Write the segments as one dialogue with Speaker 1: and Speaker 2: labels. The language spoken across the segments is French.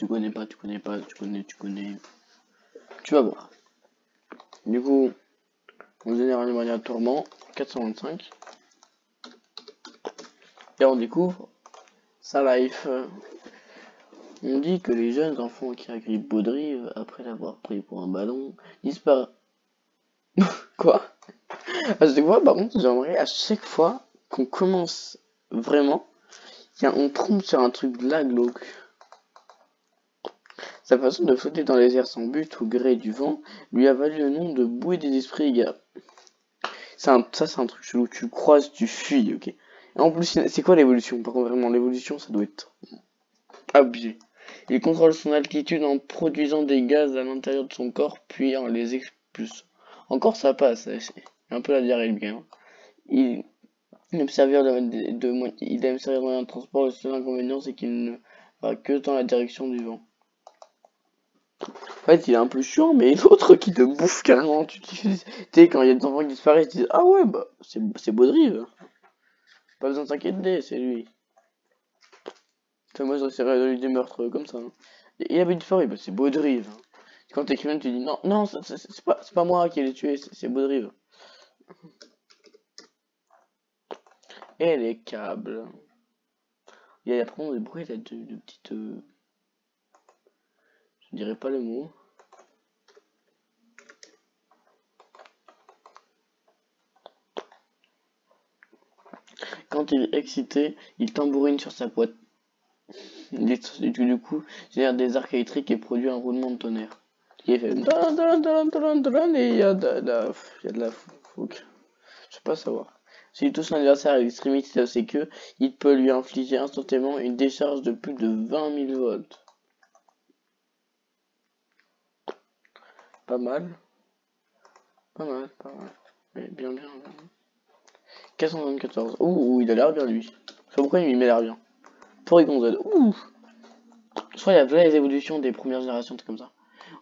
Speaker 1: Tu connais pas, tu connais pas, tu connais, tu connais. Tu vas voir. Du coup, on génère aléatoirement 425. Et on découvre sa life. On dit que les jeunes enfants qui agrippent Baudrive, après l'avoir pris pour un ballon, disparaissent. Quoi? À chaque fois, par contre, j'aimerais à chaque fois qu'on commence vraiment, on trompe sur un truc là glauque. Sa façon de flotter dans les airs sans but au gré du vent lui a valu le nom de bouée des esprits, gars. Ça, c'est un truc chelou. Tu croises, tu fuis, ok. Et en plus, c'est quoi l'évolution? Par contre, vraiment, l'évolution, ça doit être abusé. Il contrôle son altitude en produisant des gaz à l'intérieur de son corps, puis en les expulsant. Encore, ça passe. C'est un peu la diarrhée, le gars. Il aime servir il aime servir de moyen de transport. Le seul inconvénient, c'est qu'il ne va que dans la direction du vent. En fait, il est un peu chiant, mais l'autre qui te bouffe carrément. Tu sais, quand il y a des enfants qui disparaissent, ils disent ah ouais, bah, c'est Baudrive. Pas besoin de s'inquiéter, c'est lui. Enfin, moi, j'essaierais de lui des meurtres comme ça. Hein. Il avait disparu, bah, c'est Baudrive. Hein. Quand t'écris même, tu dis non, non, c'est pas moi qui l'ai tué, c'est Baudrive. Et les câbles. Il y a par contre des bruits là, de petites. Je dirais pas le mot. Quand il est excité, il tambourine sur sa boîte. Du coup, génère des arcs électriques et produit un roulement de tonnerre. Il fait et il y a de la fouque. Je sais pas savoir. S'il touche l'adversaire à l'extrémité de ses queues, il peut lui infliger instantanément une décharge de plus de 20 000 volts. Pas mal. Pas mal, pas mal. Mais bien, bien, bien. 424. Ouh, il a l'air bien lui. Je sais pas pourquoi il met l'air bien. Porygon Z. Ouh. Je crois qu'il y a plein les évolutions des premières générations, comme ça.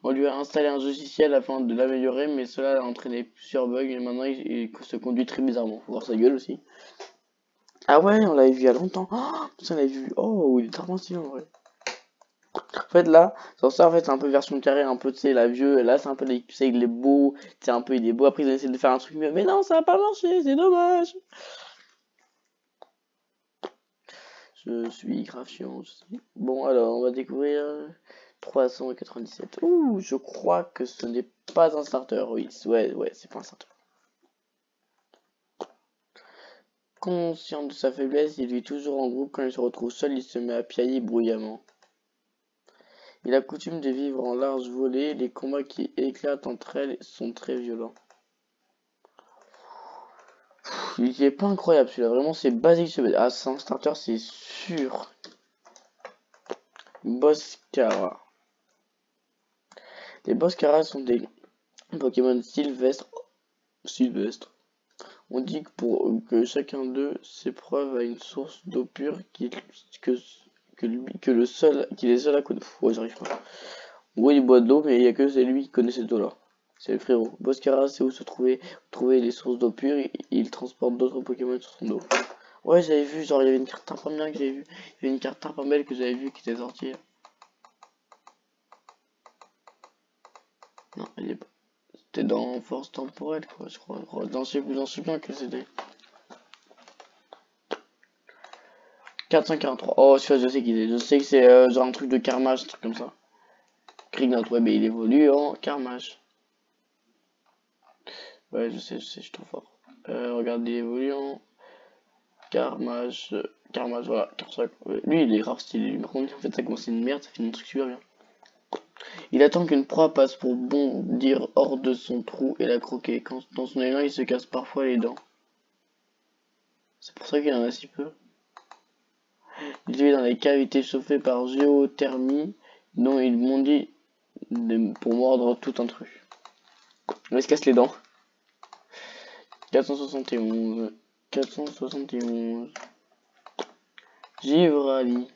Speaker 1: On lui a installé un logiciel afin de l'améliorer, mais cela a entraîné plusieurs bugs et maintenant il se conduit très bizarrement. Faut voir sa gueule aussi. Ah ouais, on l'avait vu il y a longtemps. Oh, ça on l'avait vu. Oh, il est trop stylé en vrai. En fait là, sur ça en fait c'est un peu version carré, un peu tu sais la vieux. Là c'est un peu tu sais il est beau, c'est un peu il est beau. Après ils ont essayé de faire un truc mieux, mais non ça a pas marché, c'est dommage. Je suis grave chiant aussi. Bon alors on va découvrir 397. Ouh, je crois que ce n'est pas un starter. Oui, ouais, c'est pas un starter. Conscient de sa faiblesse, il vit toujours en groupe. Quand il se retrouve seul, il se met à piailler bruyamment. Il a coutume de vivre en large volée. Les combats qui éclatent entre elles sont très violents. Il est pas incroyable celui-là. Vraiment, c'est basique. Ah, c'est un starter, c'est sûr. Boscara. Les Boscara sont des Pokémon sylvestres. On dit que pour que chacun d'eux s'épreuve à une source d'eau pure qu'il est seul à connaître. Ouais, j'arrive pas. Oui, il boit de l'eau, mais il n'y a que c'est lui qui connaît cette eau-là. C'est le frérot. Boscara, c'est où trouver les sources d'eau pure et il transporte d'autres Pokémon sur son dos. Ouais, j'avais vu, genre, il y avait une carte Tarpamien que j'avais vu. Il y avait une carte Tarpamel que j'avais vu qui était sortie. Non, elle est pas. C'était dans Force Temporelle, quoi, je crois. J'en sais bien que c'était. 443. Oh, je sais qu'il est. Je sais que c'est genre un truc de Carmage, un truc comme ça. Krignot, ouais, mais il évolue en Carmage. Ouais, je sais, je suis trop fort. Regarde, il évolue en Carmage. Carmage, voilà, Carsac. Ouais, lui, il est grave stylé. Lui, par contre, en fait, ça commence une merde, ça finit un truc super bien. Il attend qu'une proie passe pour bondir hors de son trou et la croquer. Quand dans son élan, il se casse parfois les dents. C'est pour ça qu'il en a si peu. Il vit dans les cavités chauffées par géothermie, dont il bondit pour mordre tout intrus. Il se casse les dents. 471. 471. Givrali.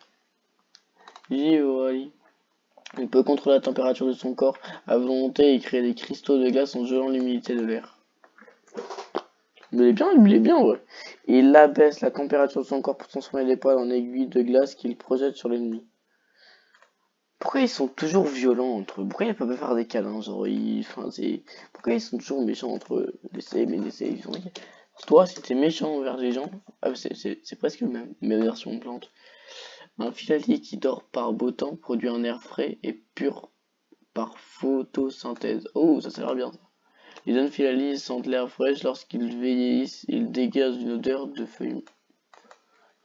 Speaker 1: Il peut contrôler la température de son corps à volonté et créer des cristaux de glace en gelant l'humidité de l'air. Mais il est bien, ouais. Il abaisse la température de son corps pour transformer les poils en aiguilles de glace qu'il projette sur l'ennemi. Pourquoi ils sont toujours violents entre eux? Pourquoi ils peuvent pas faire des câlins? Genre, enfin, c'est... Pourquoi ils sont toujours méchants entre eux? Ils sont... Toi, si t'es méchant envers les gens, ah, c'est presque le même, mais version plante. Un filali qui dort par beau temps produit un air frais et pur par photosynthèse. Oh, ça a l'air bien. Les jeunes filali sentent l'air fraîche lorsqu'ils vieillissent, ils dégagent une odeur de feuilles.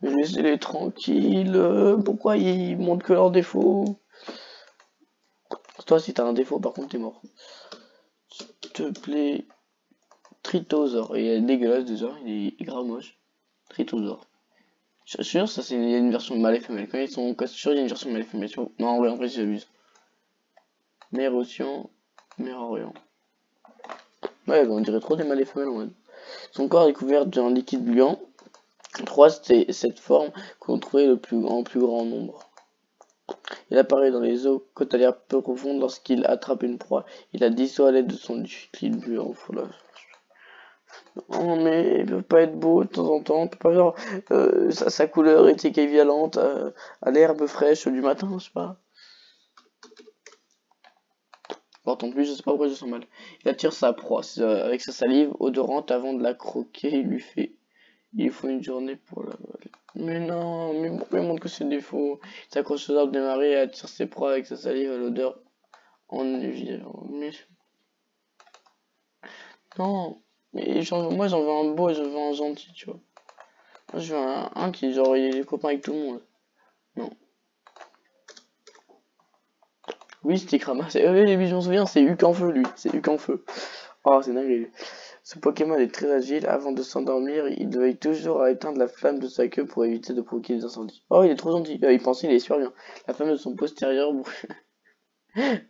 Speaker 1: Mais laissez-les tranquilles, pourquoi ils montrent que leurs défauts? Toi, si t'as un défaut, par contre, t'es mort. S'il te plaît. Tritosaure. Et il est dégueulasse déjà, il est grave moche. Tritosaure. Je suis sûr, ça c'est une version mâle et femelle. Quand ils sont. Quand je suis sûr, il y a une version mâle et femelle. Non, en vrai, j'abuse. Mer Océan, Mer Orient. Ouais, bah, on dirait trop des mâles et femelles en mode. Son corps est couvert d'un liquide blanc. 3, c'était cette forme qu'on trouvait en plus grand nombre. Il apparaît dans les eaux côtières peu profondes lorsqu'il attrape une proie. Il la dissout à l'aide de son liquide blanc. Oh, mais il peut pas être beau de temps en temps, il peut pas genre sa couleur est équivalente à l'herbe fraîche du matin, je sais pas. Bon, en plus, je sais pas pourquoi je sens mal. Il attire sa proie avec sa salive odorante avant de la croquer, il faut une journée pour la voler. Mais non, mais pourquoi il montre que c'est des faux? Il s'accroche aux arbres des marées et attire ses proies avec sa salive à l'odeur enivrageante. Mais non, mais moi j'en veux un beau et j'en veux un gentil, tu vois. Moi je veux un qui genre il est copain avec tout le monde. Non. Oui, c'était ramassé. Oui, je m'en souviens, c'est Huc en feu, lui. C'est Huc en feu. Oh, c'est dingue. Ce Pokémon est très agile. Avant de s'endormir, il veille toujours à éteindre la flamme de sa queue pour éviter de provoquer des incendies. Oh, il est trop gentil. Il pensait, il est super bien. La flamme de son postérieur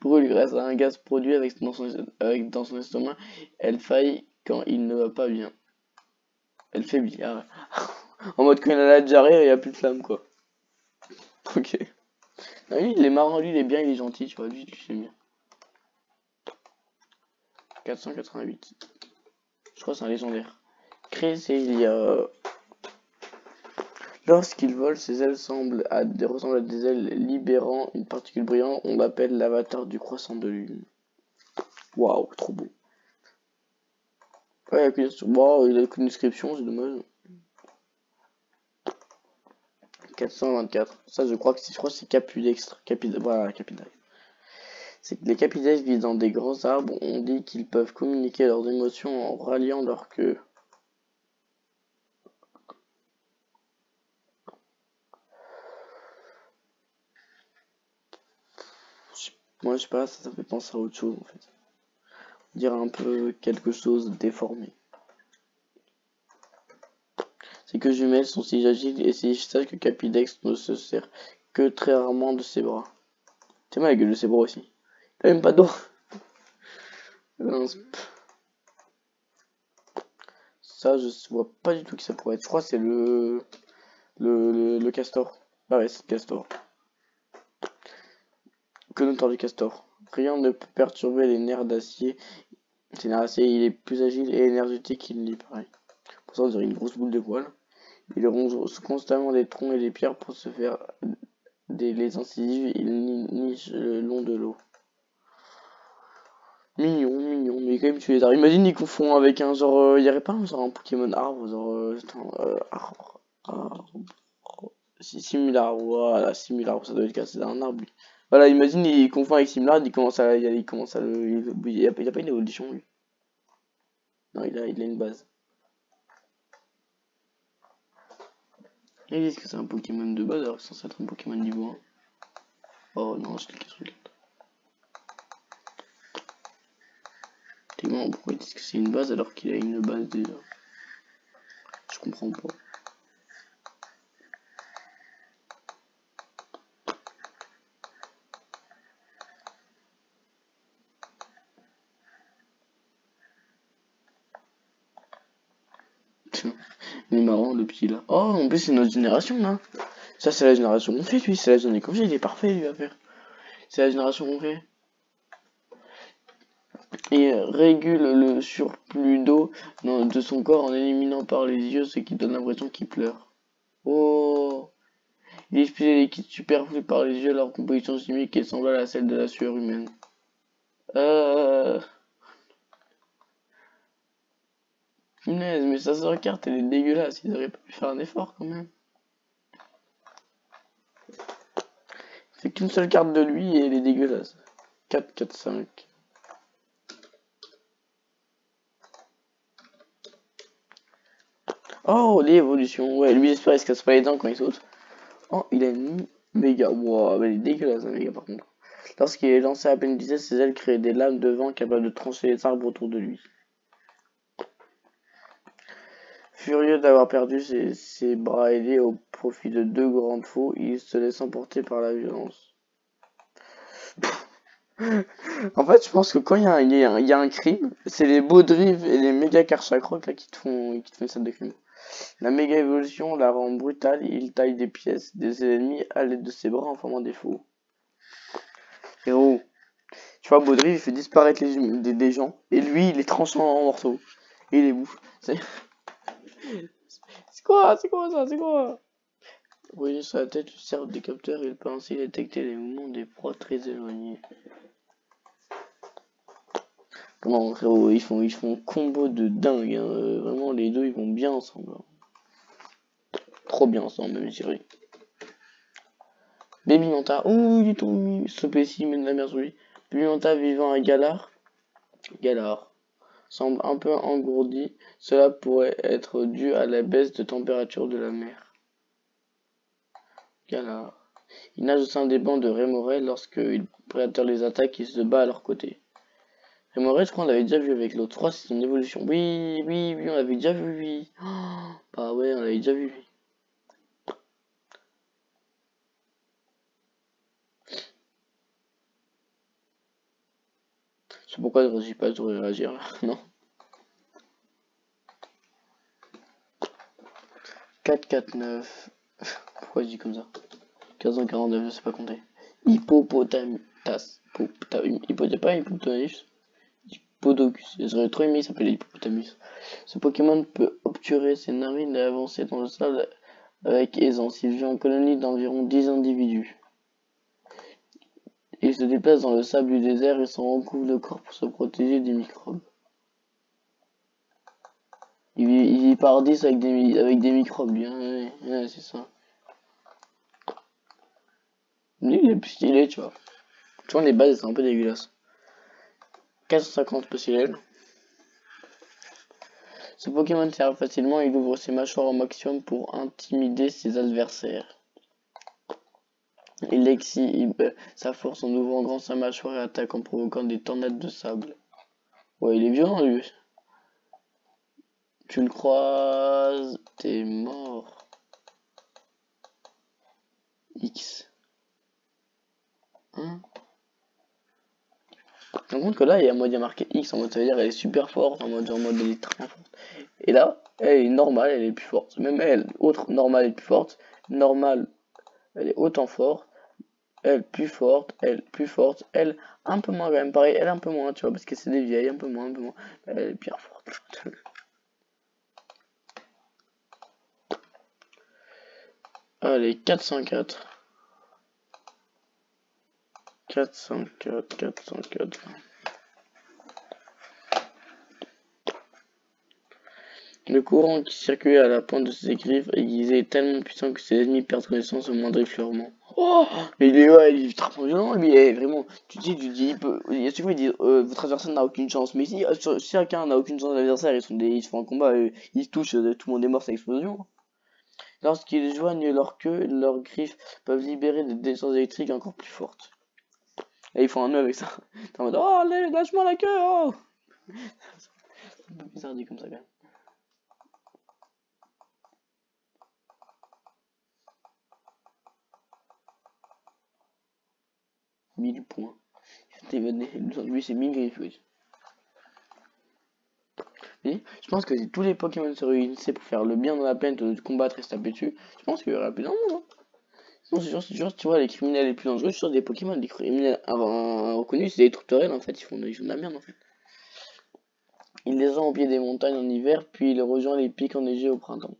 Speaker 1: brûle grâce à un gaz produit dans son estomac. Elle faillit quand il ne va pas bien. Elle faiblit. Ah. En mode quand il a la diarrhée, il n'y a plus de flamme, quoi. Ok. Non, lui, il est marrant, lui, il est bien, il est gentil, tu vois. Lui, j'aime bien. 488. Je crois que c'est un légendaire. Cresselia. Lorsqu'il vole, ses ailes ressemblent à des ailes libérant une particule brillante. On l'appelle l'avatar du croissant de lune. Waouh, trop beau. Ouais, wow, il a aucune description, c'est dommage. 424. Ça, je crois que c'est Capudextre. Voilà, Capidae. C'est que les Capidae vivent dans des grands arbres. On dit qu'ils peuvent communiquer leurs émotions en ralliant leur queue. Moi, je sais pas, ça fait penser à autre chose en fait. On dirait un peu quelque chose de déformé. C'est que jumelles sont si agiles et si sages que Capidex ne se sert que très rarement de ses bras. C'est mal la gueule de ses bras aussi. Il a même pas d'eau. Ça, je vois pas du tout qui ça pourrait être. Je crois que c'est le castor. Ah ouais, c'est le castor. Que notre du castor. Rien ne peut perturber les nerfs d'acier. Ces nerfs d'acier, il est plus agile et énergétique qu'il n'y paraît. Pour ça, on dirait une grosse boule de poils. Il ronge constamment des troncs et des pierres pour se faire les incisives. Il niche le long de l'eau. Mignon, mignon, mais quand même tu les arbres. Imagine, ils confondent avec un genre. Y aurait pas un genre un Pokémon arbre, genre. Arbre. Similar, voilà, Similar, ça doit être cassé d'un arbre, lui. Voilà, imagine, il confond avec Similar, il commence à il a pas une évolution, lui. Non, il a une base. Ils disent que c'est un Pokémon de base alors que c'est censé être un Pokémon niveau 1. Oh non, je clique sur le 4. Tellement, pourquoi ils disent que c'est une base alors qu'il a une base déjà? Je comprends pas. Il est marrant le petit là. Oh, en plus c'est notre génération là. Ça c'est la génération qu'on fait lui, c'est la génération qu'on fait, il est parfait lui à faire. C'est la génération qu'on fait. Et régule le surplus d'eau de son corps en éliminant par les yeux ce qui donne l'impression qu'il pleure. Oh. Il expulse les liquides superflus par les yeux. Leur composition chimique est semblable à celle de la sueur humaine. Punaise, mais ça sur carte, elle est dégueulasse. Ils auraient pas pu faire un effort quand même. C'est qu'une seule carte de lui et elle est dégueulasse. 4, 4, 5. Oh, l'évolution. Ouais, lui, j'espère qu'il se casse pas les dents quand il saute. Oh, il a une méga. Wow, elle est dégueulasse, la méga, par contre. Lorsqu'il est lancé à peine vitesse, ses ailes créent des lames de vent capables de trancher les arbres autour de lui. Furieux d'avoir perdu ses bras ailés au profit de deux grandes faux, il se laisse emporter par la violence. En fait, je pense que quand il y a un crime, c'est les Baudrive et les méga Karchakroc là qui te font une scène de crime. La méga évolution la rend brutale, il taille des pièces des ennemis à l'aide de ses bras en formant des faux. Héros, tu vois, Baudrive il fait disparaître des gens, et lui il les tranche en morceaux. Et il les bouffe. C'est quoi? C'est quoi ça? C'est quoi? Voyez sur la tête, le cercle des capteurs, il peut ainsi détecter les mouvements des proies très éloignés. Comment, frérot, ils font combo de dingue, hein. Vraiment, les deux, ils vont bien ensemble. Hein. Trop bien ensemble, même, je dirais. Baby Manta, oh, il est tombé. Sopécie, mène la merde sur lui. Baby Manta vivant à Galar. Galar. Semble un peu engourdi. Cela pourrait être dû à la baisse de température de la mer. Galar. Il nage au sein des bancs de Rémorel lorsque le prédateur les attaque et se bat à leur côté. Rémorel, je crois qu'on l'avait déjà vu avec l'autre. Je crois que c'est une évolution. Oui, oui, oui, on l'avait déjà vu, lui. Oh, bah ouais, on l'avait déjà vu, lui. C'est pourquoi je réagis pas, je devrais réagir là. Non. 4, 4, 9. Pourquoi je dis comme ça? 1549, je sais pas compter. Hippopotamus. Hippopotamus. Hippodocus. J'aurais trop aimé, il s'appelle Hippopotamus. Ce Pokémon peut obturer ses narines et avancer dans le sable avec aisance. Il vit en colonie d'environ 10 individus. Il se déplace dans le sable du désert et s'en recouvre le corps pour se protéger des microbes. Il vit par 10 avec des microbes, lui. Hein, ouais, c'est ça. Lui, il est plus stylé, tu vois. Tu vois, les bases, c'est un peu dégueulasse. 450 possibles. Ce Pokémon sert facilement, il ouvre ses mâchoires au maximum pour intimider ses adversaires. Il exhibe sa force en ouvrant grand sa mâchoire et attaque en provoquant des tornades de sable. Ouais, il est violent, lui. Tu le croises, t'es mort. X. Hein? Tu te rends compte que là, il y a marqué X en mode, ça veut dire elle est super forte, en mode elle est très forte. Et là, elle est normale, elle est plus forte. Même elle, autre normale, elle est plus forte. Normale, elle est autant forte. Elle plus forte, elle un peu moins quand même, pareil, elle un peu moins, tu vois, parce que c'est des vieilles, un peu moins. Elle est bien forte. Allez, 404. 404, 404. Le courant qui circulait à la pointe de ses griffes aiguisées est tellement puissant que ses ennemis perdent connaissance au moindre effleurement. Oh, mais il est très violent, mais vraiment, tu dis, il peut, il y a souvent ils disent, votre adversaire n'a aucune chance, mais si chacun n'a aucune chance d'adversaire, ils se font un combat, ils se touchent, tout le monde est mort, c'est explosion. Lorsqu'ils joignent leur queue, leurs griffes peuvent libérer des descentes électriques encore plus fortes. Et ils font un nœud avec ça. T'es en mode, oh, allez, lâche-moi la queue, oh! C'est un peu bizarre dit comme ça, quand même. 1000 points. Lui, c'est 1000 griffes, oui. Et je pense que si tous les Pokémon se réunissaient pour faire le bien dans la plaine, de combattre et se taper dessus, je pense qu'il y aurait plus d'un monde. Hein. Non, c'est genre, tu vois, les criminels les plus dangereux, je suis sûr des Pokémon, les criminels reconnus, c'est des tourterelles en fait, ils font de la merde en fait. Il descend au pied des montagnes en hiver, puis il rejoint les pics enneigés au printemps.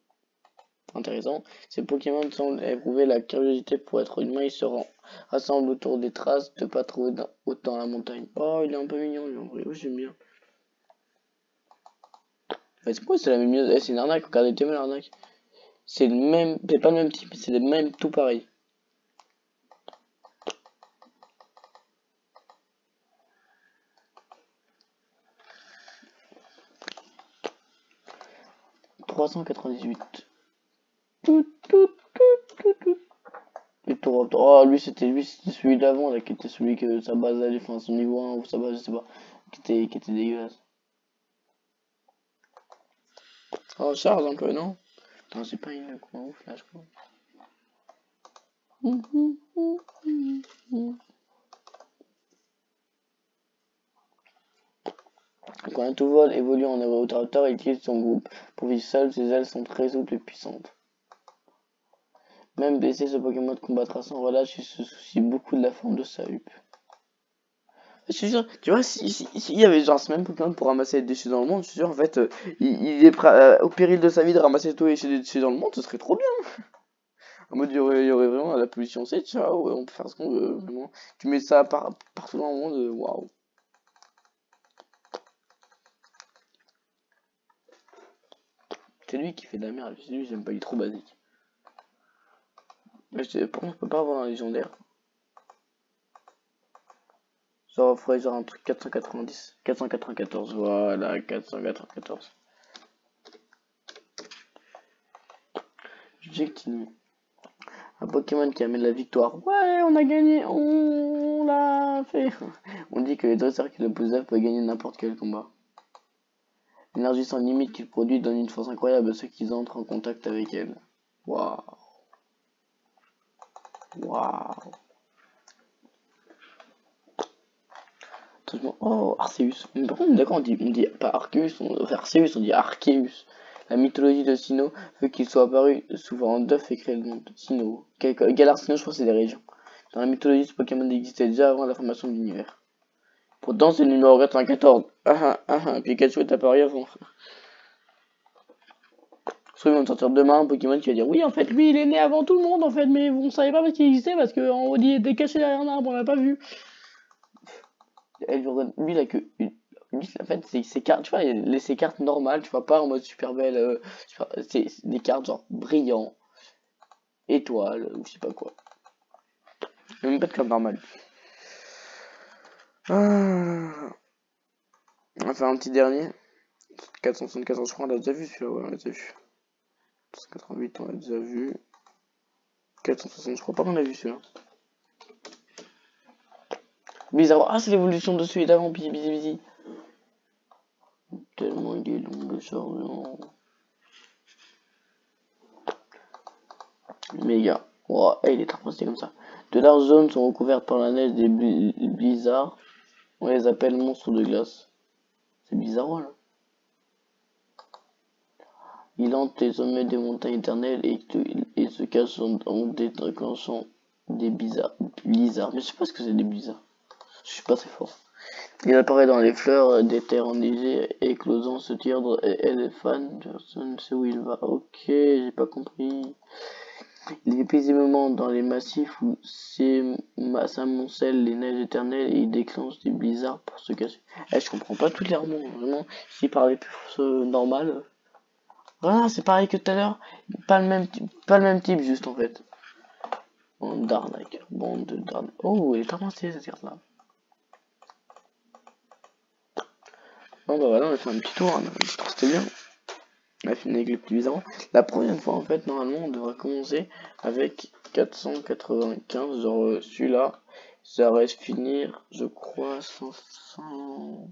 Speaker 1: Intéressant. Ces Pokémon semblent éprouver la curiosité pour être humain. Ils se rassemblent autour des traces de pas trouver autant la montagne. Oh, il est un peu mignon, lui, en vrai. Oui, j'aime bien. Mais c'est quoi, c'est la même chose. Eh, c'est une arnaque. Regardez, t'aimes l'arnaque. C'est le même, c'est pas le même type, c'est le même, tout pareil. $398. Et oh, lui, c'était celui d'avant, là, qui était celui que sa base allait, enfin, son niveau 1 ou sa base, je sais pas, qui était dégueulasse. Oh, charge un peu, non? Putain, c'est pas une quoi, ouf, là, je crois. Quand un tout vol évolue en hauteur, il utilise son groupe. Pour vivre seul, ses ailes sont très souples et puissantes. Même blessé, ce Pokémon combattra sans relâche, il se soucie beaucoup de la forme de sa huppe. Je suis sûr, tu vois, s'il y avait genre ce même Pokémon pour ramasser les déchets dans le monde, je suis sûr, en fait, il est prêt au péril de sa vie de ramasser tous les déchets dans le monde, ce serait trop bien. En mode, il y aurait vraiment la pollution, c'est ciao, on peut faire ce qu'on veut, vraiment. Tu mets ça partout dans le monde, waouh. C'est lui qui fait de la merde, c'est lui, j'aime pas, il est trop basique. Mais par contre, on peut pas avoir un légendaire. Genre, faudrait genre un truc 490, 494, voilà, 494. Objectif. Un Pokémon qui amène la victoire. Ouais, on a gagné, on l'a fait. On dit que les dresseurs qui le possèdent peuvent gagner n'importe quel combat. L'énergie sans limite qu'il produit donne une force incroyable à ceux qui entrent en contact avec elle. Waouh. Waouh. Oh, Arceus. Mais par contre, d'accord, on dit pas Arceus, on fait Arceus, on dit Arceus. La mythologie de Sinnoh veut qu'il soit apparu souvent d'œuf et créé le monde. Sinnoh. Galar Sinnoh, je crois que c'est des régions. Dans la mythologie, ce Pokémon existait déjà avant la formation de l'univers. Pourtant, c'est le numéro 94. Pikachu est apparu avant. Soit ils vont sortir demain un Pokémon qui va dire oui, en fait, lui, il est né avant tout le monde, en fait, mais on savait pas parce qu'il existait parce qu'en haut, il était caché derrière un arbre, on l'a pas vu. Lui, il a que une. Lui, en fait, c'est ses cartes, tu vois, ses cartes normales, tu vois, pas en mode super belle, c'est des cartes genre brillant, étoile, ou je sais pas quoi. Même pas de carte normale. On va faire un petit dernier. 474, je crois, on l'a déjà vu celui-là, ouais, on l'a déjà vu. 488, on l'a déjà vu. 460, je crois pas qu'on a vu celui-là. Bizarre, ah, c'est l'évolution de celui d'avant, busy. Tellement il est long le chargement. Méga. Oh, il est traversé comme ça. De larges zones sont recouvertes par la neige des blizzards. On les appelle monstres de glace. C'est bizarre, là. Il hante les sommets des montagnes éternelles et se cache en déclenchant des blizzards. Mais je sais pas ce que c'est des blizzards. Je suis pas très fort. Il apparaît dans les fleurs des terres enneigées, éclosant ce tigre et elle est fan. Personne ne sait où il va. Ok, j'ai pas compris. Il est paisiblement dans les massifs où s'amoncellent les neiges éternelles et il déclenche des blizzards pour se cacher. Eh, je comprends pas toutes les remous, vraiment. S'il parlait plus normal. Voilà, c'est pareil que tout à l'heure. Pas le même type, juste en fait. Bande d'arnaque. Bande d'arnaque. Oh, elle est vraiment stylée cette carte là. Bon bah voilà, on a fait un petit tour, hein. Je trouve que c'était bien. On a fini avec les petits bizarres. La prochaine fois, en fait, normalement, on devrait commencer avec 495. Genre, celui-là, ça va se finir, je crois, 500.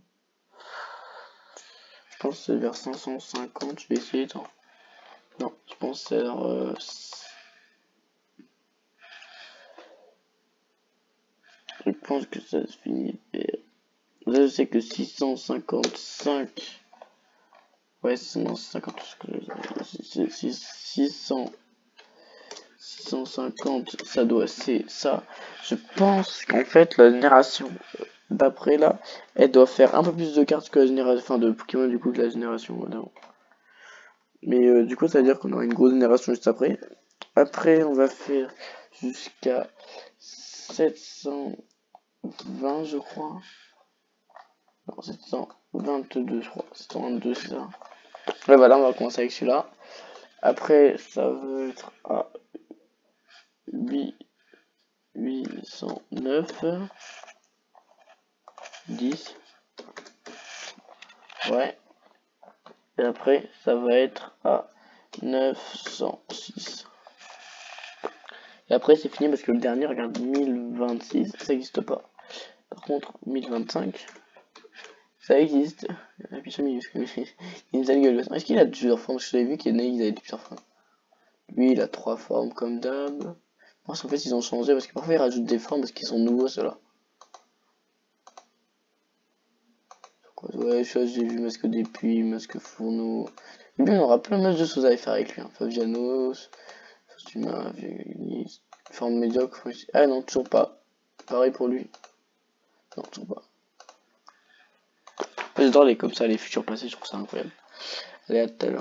Speaker 1: Je pense que c'est vers 550. Je vais essayer, attends. Non, je pense que c'est vers. Je pense que ça se finit vers. Là, je sais que 655. Ouais, 650. 650, ça doit, c'est ça. Je pense qu'en fait, la génération d'après là, elle doit faire un peu plus de cartes que la génération, enfin de Pokémon du coup que la génération d'avant. Mais du coup, ça veut dire qu'on aura une grosse génération juste après. Après, on va faire jusqu'à 720, je crois. Non, 722, je crois. 722, c'est ça. Ouais, voilà, on va commencer avec celui-là. Après, ça va être à 809. 10. Ouais. Et après, ça va être à 906. Et après, c'est fini parce que le dernier, regarde, 1026, ça n'existe pas. Par contre, 1025, ça existe. Appuie sur minuscule. Il a une sale gueule. Est-ce qu'il a plusieurs formes? Je l'avais vu qu'il y en a, ils avaient plusieurs formes. Lui, il a 3 formes comme d'hab. Moi, en fait, ils ont changé parce que parfois, ils rajoutent des formes parce qu'ils sont nouveaux, ceux-là. Ouais, j'ai vu masque des puits, masque fourneau. Et bien, on aura plein de choses à faire avec lui. Hein. Fabianos, Fortuna, Violiste, forme médiocre. Ah non, toujours pas. Pareil pour lui. Non, toujours pas. J'adore les comme ça, les futurs passés, je trouve ça incroyable. Allez, à tout à l'heure.